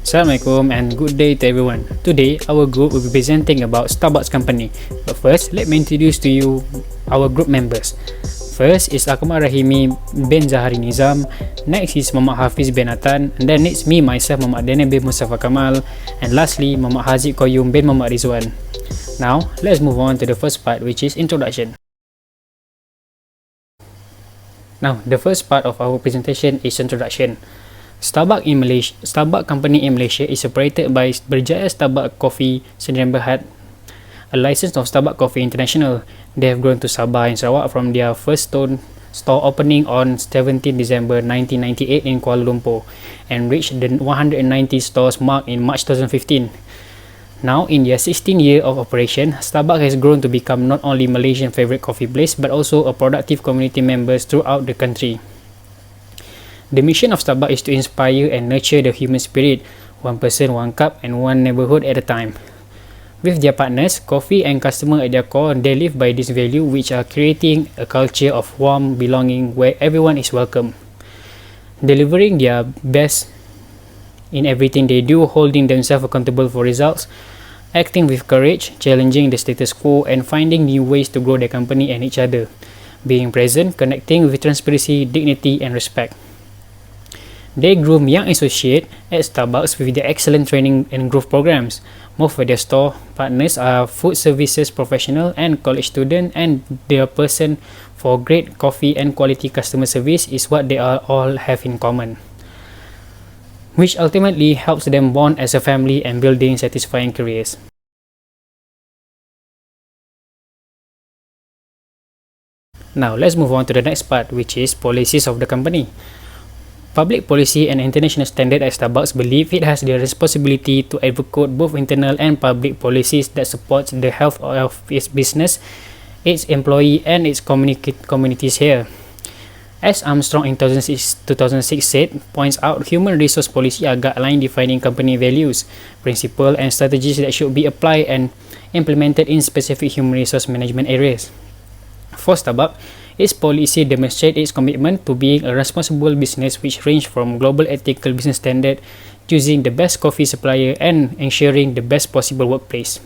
Assalamualaikum and good day to everyone. Today, our group will be presenting about Starbucks company. But first, let me introduce to you our group members. First is AKMAL RAHIMI bin ZAHARI NIZAM. Next is Muhammad HAFIZ bin ATAN. And then next me, myself, Muhammad Danial bin Mustafa Kamal. And lastly, Muhammad HAZIQ QAYYUM bin Muhammad RIDZUAN. Now, let's move on to the first part, which is introduction. Now, the first part of our presentation is introduction. Starbucks company in Malaysia is operated by Berjaya Starbucks Coffee Sdn Bhd, a license of Starbucks Coffee International. They have grown to Sabah and Sarawak from their first store opening on 17 December 1998 in Kuala Lumpur and reached the 190 stores mark in March 2015. Now, in their 16 year of operation, Starbucks has grown to become not only Malaysian favorite coffee place but also a productive community members throughout the country. The mission of Starbucks is to inspire and nurture the human spirit, one person, one cup, and one neighborhood at a time. With their partners, coffee and customer at their core, they live by this value, which are creating a culture of warm belonging where everyone is welcome. Delivering their best in everything they do, holding themselves accountable for results, acting with courage, challenging the status quo, and finding new ways to grow their company and each other. Being present, connecting with transparency, dignity, and respect. They groom young associates at Starbucks with their excellent training and growth programs. Most of their store partners are food services professionals and college students, and their passion for great coffee and quality customer service is what they all have in common, which ultimately helps them bond as a family and building satisfying careers. Now let's move on to the next part, which is policies of the company. Public policy and international standard at Starbucks believe it has the responsibility to advocate both internal and public policies that support the health of its business, its employee, and its communities here. As Armstrong in 2006 said, points out, human resource policy are guidelines defining company values, principles, and strategies that should be applied and implemented in specific human resource management areas. For Starbucks, its policy demonstrates its commitment to being a responsible business, which range from global ethical business standard, choosing the best coffee supplier, and ensuring the best possible workplace.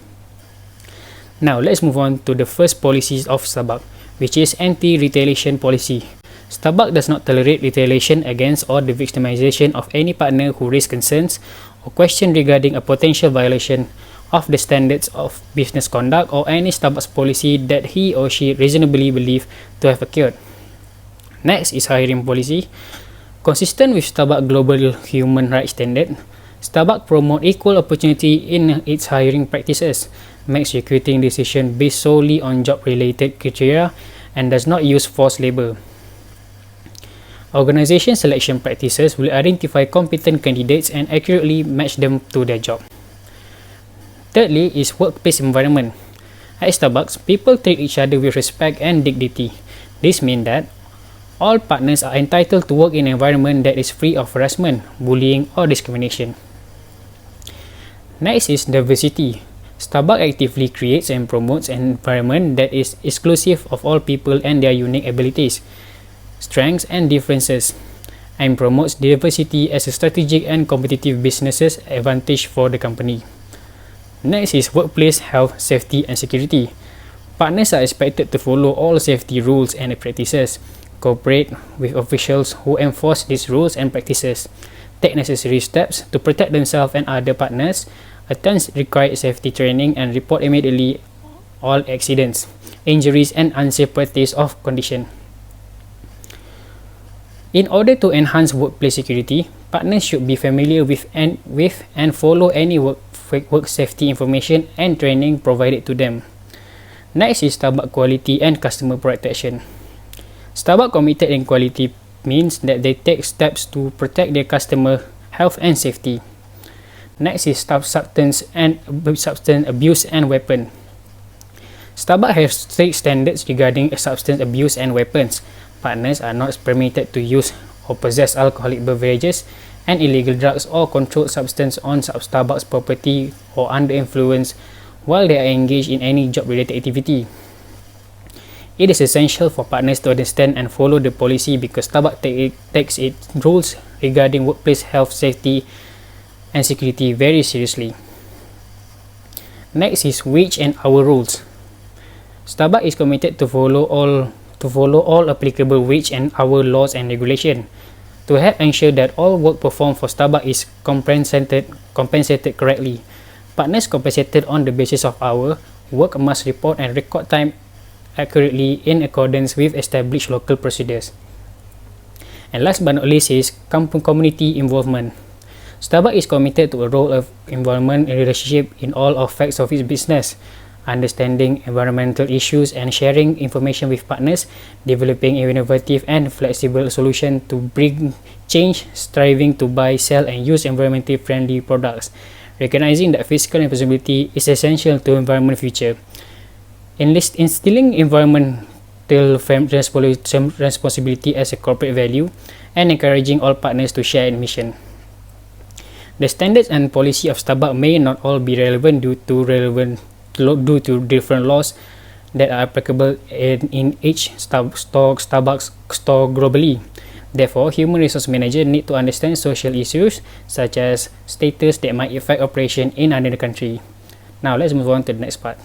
Now, let's move on to the first policies of Starbucks, which is anti-retaliation policy. Starbucks does not tolerate retaliation against or the victimization of any partner who raise concerns or question regarding a potential violation of the standards of business conduct or any Starbucks policy that he or she reasonably believe to have occurred. Next is hiring policy. Consistent with Starbucks global human rights standard, Starbucks promote equal opportunity in its hiring practices, makes recruiting decisions based solely on job-related criteria, and does not use forced labor. Organization selection practices will identify competent candidates and accurately match them to their job. Thirdly is workplace environment. At Starbucks, people treat each other with respect and dignity. This means that all partners are entitled to work in an environment that is free of harassment, bullying, or discrimination. Next is diversity. Starbucks actively creates and promotes an environment that is exclusive of all people and their unique abilities, strengths, and differences, and promotes diversity as a strategic and competitive business advantage for the company. Next is workplace health, safety, and security. Partners are expected to follow all safety rules and practices, cooperate with officials who enforce these rules and practices, take necessary steps to protect themselves and other partners, attend required safety training, and report immediately all accidents, injuries, and unsafe practice of condition. In order to enhance workplace security, partners should be familiar with and follow any work safety information and training provided to them. Next is Starbucks quality and customer protection. Starbucks committed in quality means that they take steps to protect their customer health and safety. Next is substance abuse and weapon. Starbucks has strict standards regarding substance abuse and weapons. Partners are not permitted to use or possess alcoholic beverages and illegal drugs or controlled substance on Starbucks property or under influence while they are engaged in any job-related activity. It is essential for partners to understand and follow the policy because Starbucks takes its rules regarding workplace health safety and security very seriously. Next is wage and hour rules. Starbucks is committed to follow all applicable wage and hour laws and regulation to help ensure that all work performed for Starbucks is compensated correctly. Partners compensated on the basis of hour work must report and record time accurately in accordance with established local procedures. And last but not least is community involvement. Starbucks is committed to a role of involvement and leadership in all aspects of its business, understanding environmental issues and sharing information with partners, developing innovative and flexible solutions to bring change, striving to buy, sell, and use environmentally friendly products, recognizing that fiscal responsibility is essential to environment future, instilling environmental responsibility as a corporate value, and encouraging all partners to share in mission. The standards and policy of Starbucks may not all be relevant due to different laws that are applicable in each Starbucks store globally. Therefore, human resource managers need to understand social issues such as status that might affect operation in another country. Now, let's move on to the next part.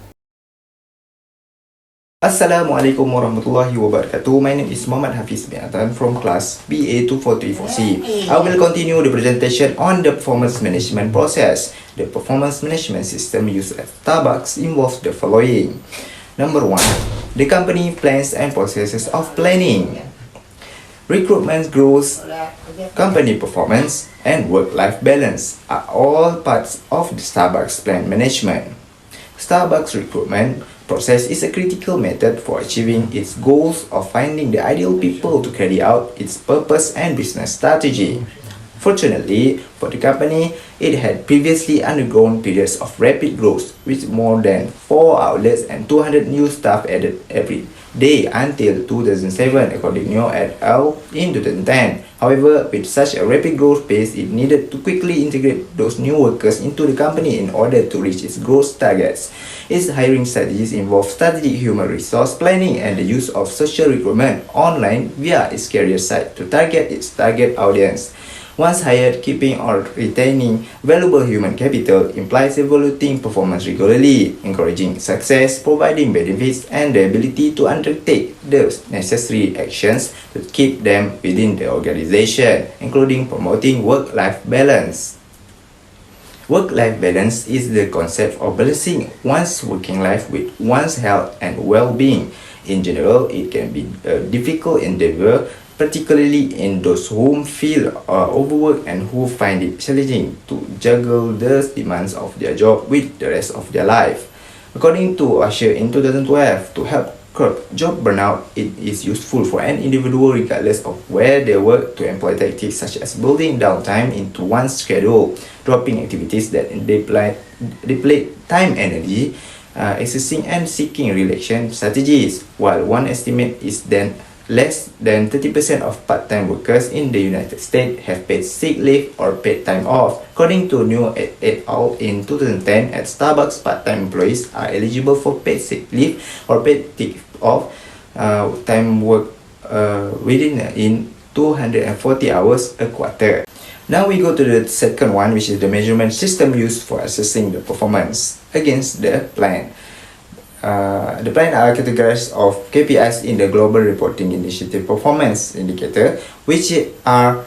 Assalamualaikum warahmatullahi wabarakatuh. My name is Muhammad HAFIZ bin ATAN from class BA2434C. I will continue the presentation on the performance management process. The performance management system used at Starbucks involves the following. Number 1. The company plans and processes of planning. Recruitment, growth, company performance, and work-life balance are all parts of the Starbucks plan management. Starbucks recruitment process is a critical method for achieving its goals of finding the ideal people to carry out its purpose and business strategy. Fortunately for the company, it had previously undergone periods of rapid growth with more than 4 outlets and 200 new staff added every day until 2007 according to Neo et al. In 2010. However, with such a rapid growth pace, it needed to quickly integrate those new workers into the company in order to reach its growth targets. Its hiring strategies involve strategic human resource planning and the use of social recruitment online via its career site to target its target audience. Once hired, keeping or retaining valuable human capital implies evaluating performance regularly, encouraging success, providing benefits, and the ability to undertake the necessary actions to keep them within the organization, including promoting work-life balance. Work-life balance is the concept of balancing one's working life with one's health and well-being. In general, it can be a difficult endeavor, particularly in those who feel overworked and who find it challenging to juggle the demands of their job with the rest of their life. According to Usher in 2012, to help curb job burnout, it is useful for an individual regardless of where they work to employ tactics such as building downtime into one's schedule, dropping activities that deplete time energy, accessing and seeking relaxation strategies, while one estimate is then less than 30% of part-time workers in the United States have paid sick leave or paid time off. According to Neo et al. In 2010, at Starbucks, part-time employees are eligible for paid sick leave or paid off time work within 240 hours a quarter. Now we go to the second one, which is the measurement system used for assessing the performance against the plan. The plan are categorized of KPIs in the Global Reporting Initiative Performance Indicator, which are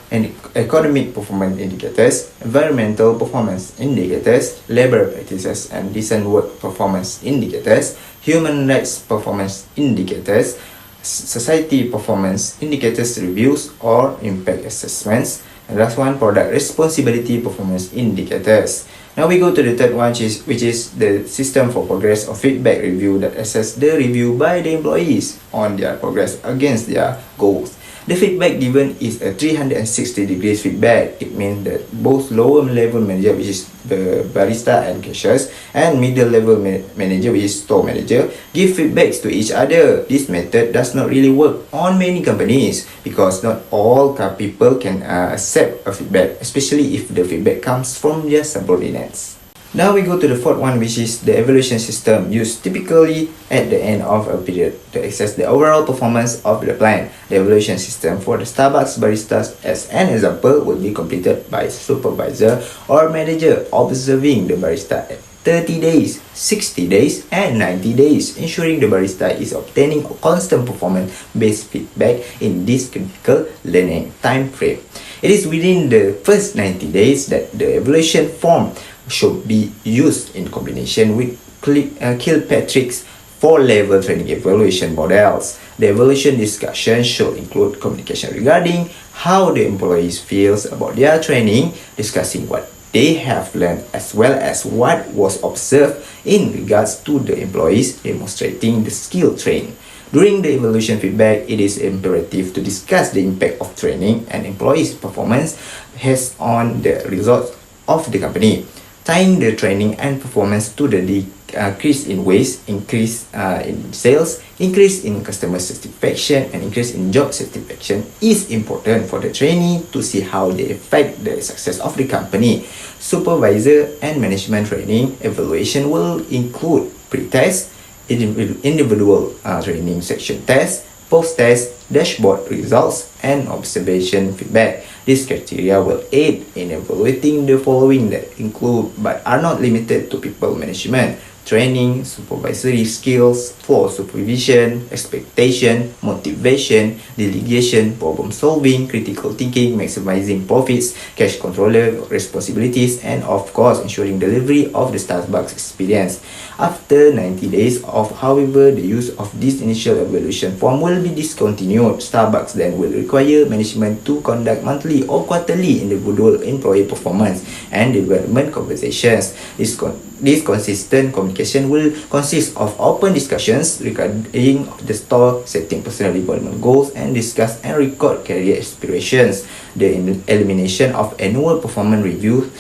economic performance indicators, environmental performance indicators, labor practices and decent work performance indicators, human rights performance indicators, society performance indicators reviews or impact assessments, and last one, product responsibility performance indicators. Now we go to the third one, which is the system for progress or feedback review that assess the review by the employees on their progress against their goals. The feedback given is a 360 degrees feedback. It means that both lower level manager, which is the barista and cashiers, and middle level manager, which is store manager, give feedbacks to each other. This method does not really work on many companies because not all people can accept a feedback, especially if the feedback comes from their subordinates. Now we go to the fourth one, which is the evaluation system used typically at the end of a period to assess the overall performance of the plant. The evaluation system for the Starbucks baristas, as an example, will be completed by supervisor or manager observing the barista at 30 days, 60 days, and 90 days, ensuring the barista is obtaining constant performance-based feedback in this critical learning time frame. It is within the first 90 days that the evaluation form should be used in combination with Kilpatrick's 4-level training evaluation models. The evaluation discussion should include communication regarding how the employees feels about their training, discussing what they have learned as well as what was observed in regards to the employees demonstrating the skill trained. During the evaluation feedback, it is imperative to discuss the impact of training and employees' performance has on the results of the company, tying the training and performance to the decrease in waste, increase in sales, increase in customer satisfaction, and increase in job satisfaction is important for the trainee to see how they affect the success of the company. Supervisor and management training evaluation will include pre-test, individual training section test, post-test, dashboard results, and observation feedback. These criteria will aid in evaluating the following that include but are not limited to people management, training, supervisory skills, for supervision, expectation, motivation, delegation, problem solving, critical thinking, maximizing profits, cash controller responsibilities, and of course ensuring delivery of the Starbucks experience. After 90 days of, however, the use of this initial evaluation form will be discontinued. Starbucks then will require management to conduct monthly or quarterly individual employee performance and development conversations. This consistent communication will consist of open discussions regarding the store, setting personal development goals, and discuss and record career aspirations. The elimination of annual performance review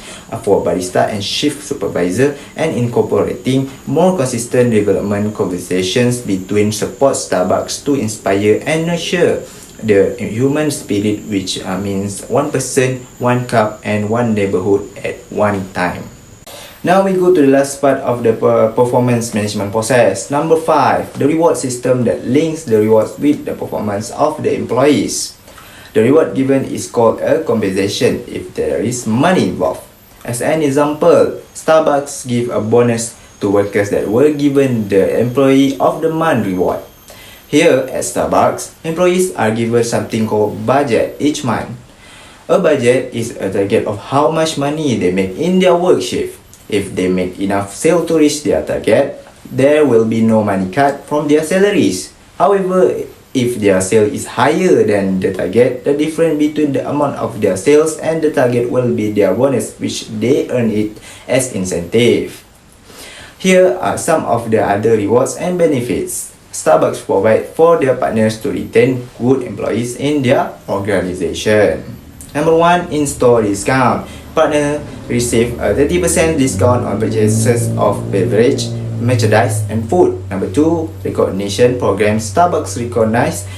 for barista and shift supervisor, and incorporating more consistent development conversations between support Starbucks to inspire and nurture the human spirit, which means one person, one cup, and one neighborhood at one time. Now we go to the last part of the performance management process. Number 5, the reward system that links the rewards with the performance of the employees. The reward given is called a compensation if there is money involved. As an example, Starbucks give a bonus to workers that were given the Employee of the Month reward. Here at Starbucks, employees are given something called budget each month. A budget is a target of how much money they make in their work shift. If they make enough sales to reach their target, there will be no money cut from their salaries. However, if their sale is higher than the target, the difference between the amount of their sales and the target will be their bonus, which they earn it as incentive. Here are some of the other rewards and benefits Starbucks provide for their partners to retain good employees in their organization. Number 1, in-store discount. Partner receive a 30% discount on purchases of beverage, merchandise, and food. Number 2, recognition program. Starbucks recognize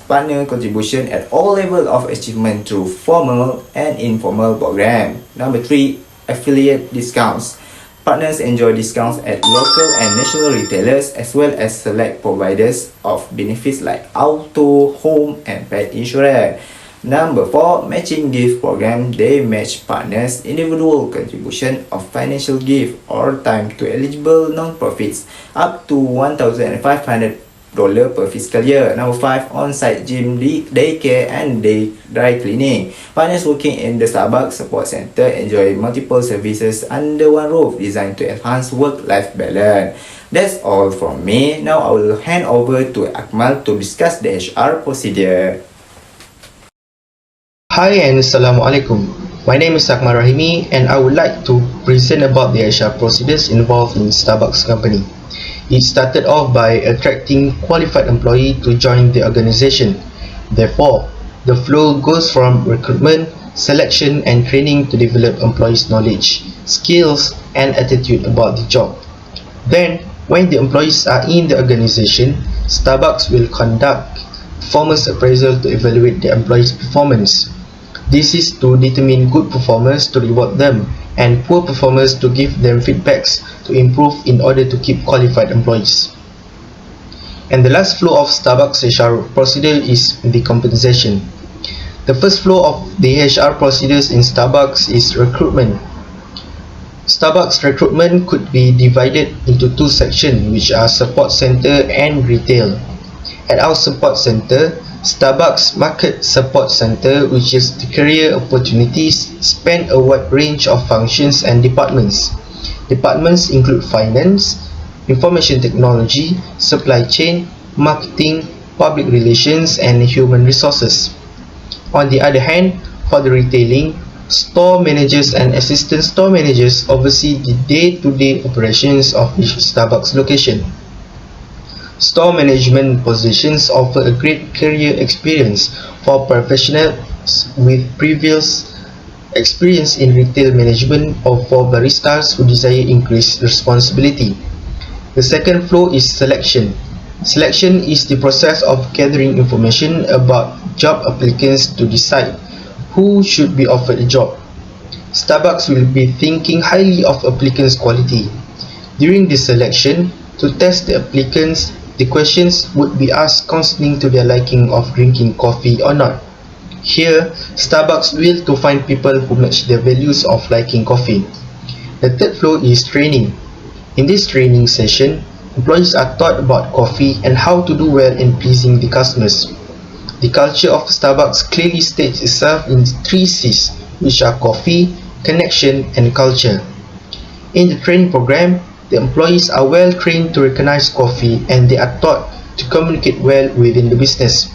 partner contribution at all levels of achievement through formal and informal program. Number 3, affiliate discounts. Partners enjoy discounts at local and national retailers as well as select providers of benefits like auto, home, and pet insurance. Number 4, matching gift program. They match partners' individual contribution of financial gift or time to eligible non-profits up to $1,500 per fiscal year. Number 5, on-site gym, daycare, and dry cleaning. Partners working in the Starbucks Support Center enjoy multiple services under one roof designed to enhance work-life balance. That's all from me. Now I will hand over to AKMAL to discuss the HR procedure. Hi and Assalamualaikum. My name is AKMAL RAHIMI and I would like to present about the HR procedures involved in Starbucks company. It started off by attracting qualified employee to join the organization. Therefore, the flow goes from recruitment, selection and training to develop employees' knowledge, skills and attitude about the job. Then, when the employees are in the organization, Starbucks will conduct performance appraisal to evaluate the employees' performance. This is to determine good performance to reward them and poor performers to give them feedbacks to improve in order to keep qualified employees. And the last flow of Starbucks HR procedure is the compensation. The first flow of the HR procedures in Starbucks is recruitment. Starbucks recruitment could be divided into two sections, which are support center and retail. At our support center, Starbucks Market Support Center, which is the career opportunities, span a wide range of functions and departments. Departments include finance, information technology, supply chain, marketing, public relations, and human resources. On the other hand, for the retailing, store managers and assistant store managers oversee the day-to-day operations of each Starbucks location. Store management positions offer a great career experience for professionals with previous experience in retail management or for baristas who desire increased responsibility. The second flow is selection. Selection is the process of gathering information about job applicants to decide who should be offered a job. Starbucks will be thinking highly of applicants' quality. During this selection, to test the applicants, the questions would be asked concerning to their liking of drinking coffee or not. Here, Starbucks will to find people who match their values of liking coffee. The third flow is training. In this training session, employees are taught about coffee and how to do well in pleasing the customers. The culture of Starbucks clearly states itself in 3 C's, which are coffee, connection, and culture. In the training program, the employees are well trained to recognize coffee and they are taught to communicate well within the business.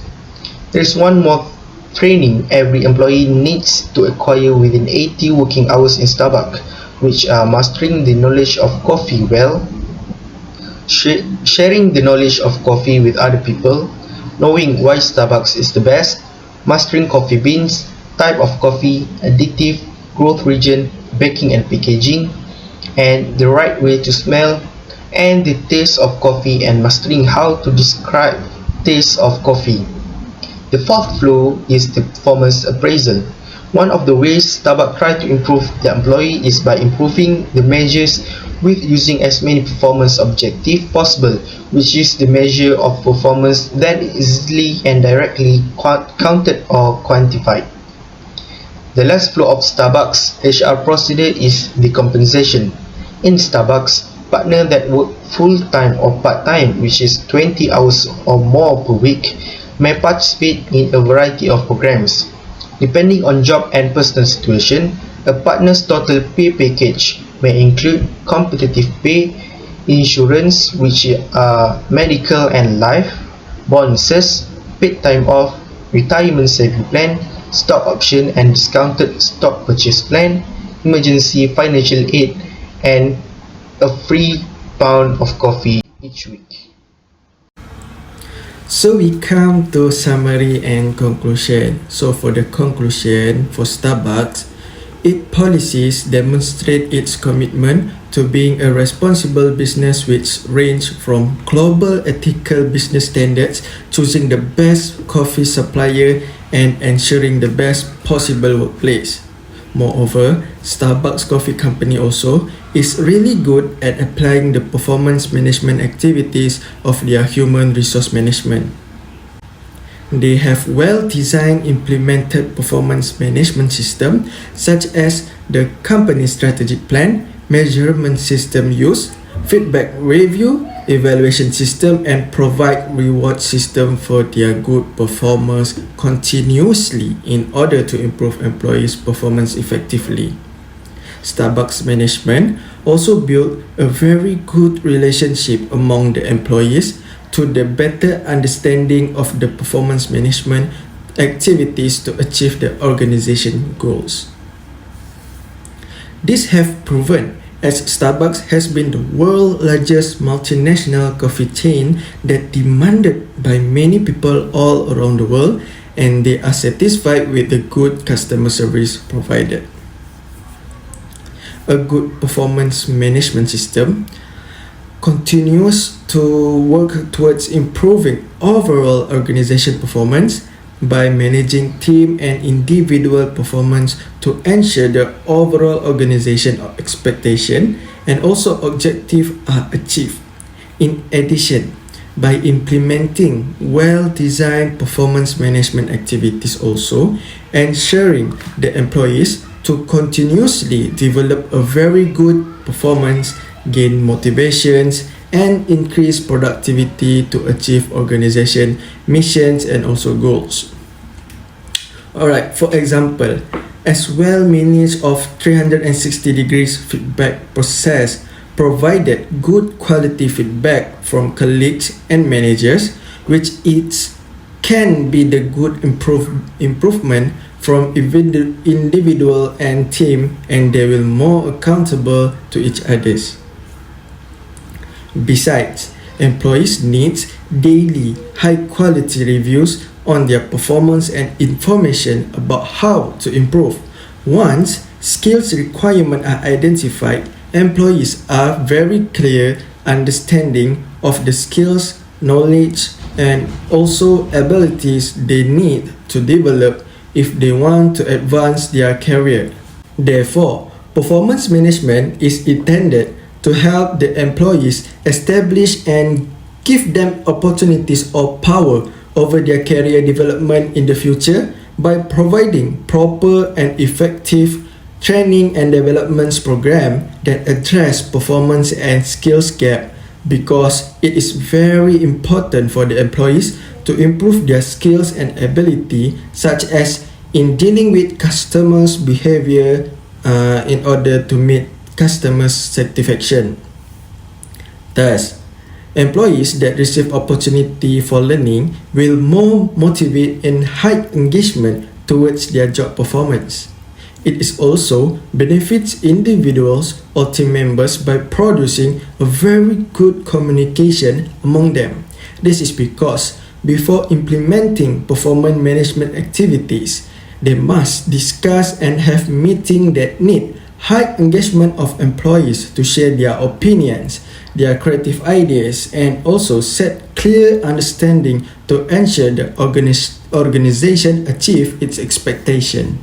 There is one more training every employee needs to acquire within 80 working hours in Starbucks, which are mastering the knowledge of coffee well, sharing the knowledge of coffee with other people, knowing why Starbucks is the best, mastering coffee beans, type of coffee, additive, growth region, baking and packaging, and the right way to smell, and the taste of coffee and mastering how to describe taste of coffee. The fourth flow is the performance appraisal. One of the ways Starbucks try to improve their employee is by improving the measures with using as many performance objectives possible, which is the measure of performance that is easily and directly counted or quantified. The last flow of Starbucks HR procedure is the compensation. In Starbucks, partners that work full-time or part-time, which is 20 hours or more per week, may participate in a variety of programs. Depending on job and personal situation, a partner's total pay package may include competitive pay, insurance, which are medical and life, bonuses, paid time off, retirement saving plan, stock option and discounted stock purchase plan, emergency financial aid, and a free pound of coffee each week. So we come to summary and conclusion. So for the conclusion, for Starbucks, its policies demonstrate its commitment to being a responsible business which range from global ethical business standards, choosing the best coffee supplier and ensuring the best possible workplace. Moreover, Starbucks Coffee Company also is really good at applying the performance management activities of their human resource management. They have well-designed implemented performance management system such as the company strategic plan, measurement system use, feedback review, evaluation system, and provide reward system for their good performers continuously in order to improve employees' performance effectively. Starbucks management also built a very good relationship among the employees to the better understanding of the performance management activities to achieve the organization goals. This have proven as Starbucks has been the world's largest multinational coffee chain that demanded by many people all around the world, and they are satisfied with the good customer service provided. A good performance management system continues to work towards improving overall organization performance, by managing team and individual performance to ensure the overall organization expectation and also objective are achieved. In addition, by implementing well-designed performance management activities also, ensuring the employees to continuously develop a very good performance, gain motivations, and increase productivity to achieve organization missions and also goals. Alright, for example, as well managed of 360 degrees feedback process provided good quality feedback from colleagues and managers, which it can be the good improvement from individual and team, and they will more accountable to each others. Besides, employees needs daily high quality reviews on their performance and information about how to improve. Once skills requirements are identified, employees are very clear understanding of the skills, knowledge, and also abilities they need to develop if they want to advance their career. Therefore, performance management is intended to help the employees establish and give them opportunities or power over their career development in the future by providing proper and effective training and development program that address performance and skills gap, because it is very important for the employees to improve their skills and ability, such as in dealing with customers' behavior in order to meet customers' satisfaction. Thus, employees that receive opportunity for learning will more motivate and high engagement towards their job performance. It is also benefits individuals or team members by producing a very good communication among them. This is because before implementing performance management activities, they must discuss and have meetings that need high engagement of employees to share their opinions, their creative ideas, and also set clear understanding to ensure the organization achieve its expectation.